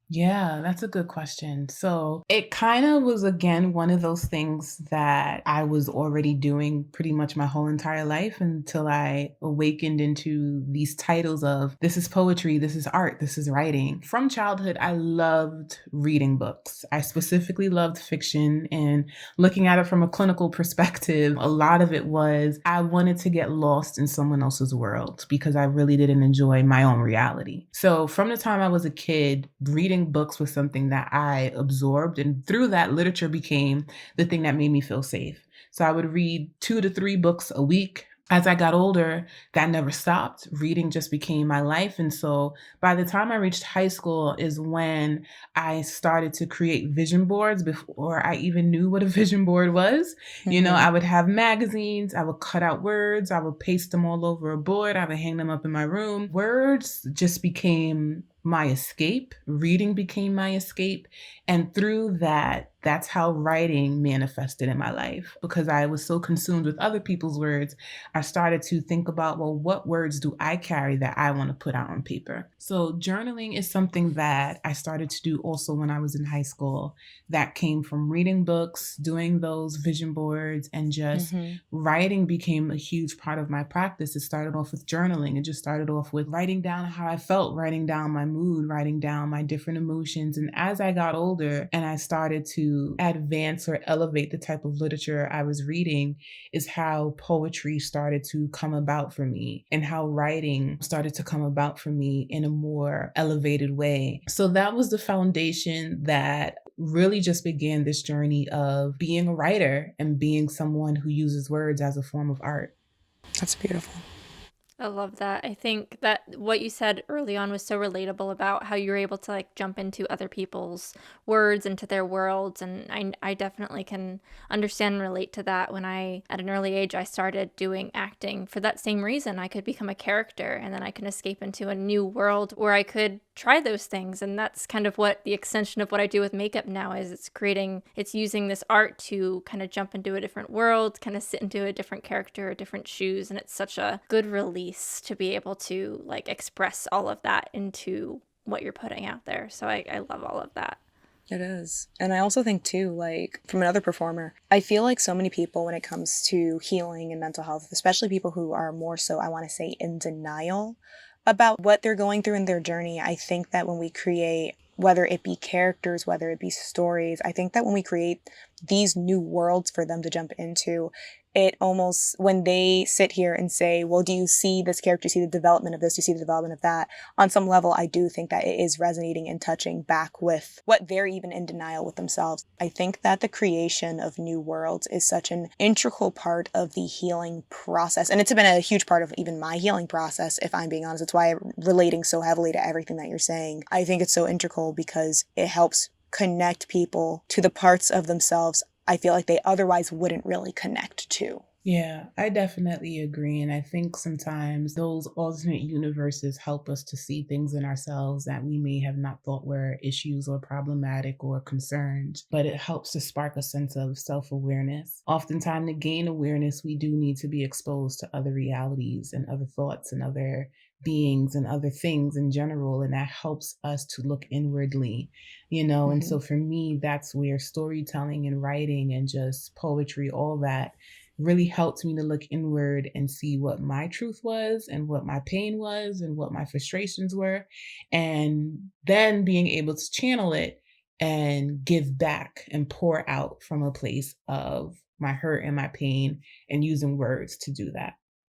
Yeah, that's a good question. So it kind of was, again, one of those things that I was already doing pretty much my whole entire life until I awakened into these titles of this is poetry, this is art, this is writing. From childhood, I loved reading books. I specifically loved fiction, and looking at it from a clinical perspective, a lot of it was I wanted to get lost in someone else's world because I really didn't enjoy my own reality. So from the time I was a kid, reading books was something that I absorbed, and through that, literature became the thing that made me feel safe. So I would read 2 to 3 books a week. As I got older, that never stopped. Reading just became my life. And so by the time I reached high school is when I started to create vision boards before I even knew what a vision board was. Hmm. I would have magazines, I would cut out words, I would paste them all over a board, I would hang them up in my room. Words just became my escape. Reading became my escape. And through that, that's how writing manifested in my life because I was so consumed with other people's words. I started to think about, well, what words do I carry that I want to put out on paper? So, journaling is something that I started to do also when I was in high school. That came from reading books, doing those vision boards, and just Hmm. writing became a huge part of my practice. It started off with journaling. It just started off with writing down how I felt, writing down my mood, writing down my different emotions. And as I got older and I started to advance or elevate the type of literature I was reading, is how poetry started to come about for me and how writing started to come about for me in a more elevated way. So that was the foundation that really just began this journey of being a writer and being someone who uses words as a form of art. That's beautiful. I love that. I think that what you said early on was so relatable about how you were able to like jump into other people's words, into their worlds. And I definitely can understand and relate to that. When at an early age, I started doing acting for that same reason. I could become a character and then I can escape into a new world where I could try those things. And that's kind of what the extension of what I do with makeup now is. It's using this art to kind of jump into a different world, kind of sit into a different character, different shoes. And it's such a good release to be able to like express all of that into what you're putting out there. So I love all of that. It is. And I also think, too, like from another performer, I feel like so many people, when it comes to healing and mental health, especially people who are more so, I want to say, in denial about what they're going through in their journey, I think that when we create, whether it be characters, whether it be stories, I think that when we create these new worlds for them to jump into, it almost, when they sit here and say, well, do you see this character? Do you see the development of this? Do you see the development of that? On some level, I do think that it is resonating and touching back with what they're even in denial with themselves. I think that the creation of new worlds is such an integral part of the healing process. And it's been a huge part of even my healing process, if I'm being honest. It's why I'm relating so heavily to everything that you're saying. I think it's so integral because it helps connect people to the parts of themselves I feel like they otherwise wouldn't really connect to. Yeah, I definitely agree. And I think sometimes those alternate universes help us to see things in ourselves that we may have not thought were issues or problematic or concerns, but it helps to spark a sense of self awareness. Oftentimes, to gain awareness, we do need to be exposed to other realities and other thoughts and other beings and other things in general. And that helps us to look inwardly. And Hmm. so for me, that's where storytelling and writing and just poetry, all that really helped me to look inward and see what my truth was and what my pain was and what my frustrations were. And then being able to channel it and give back and pour out from a place of my hurt and my pain and using words to do that.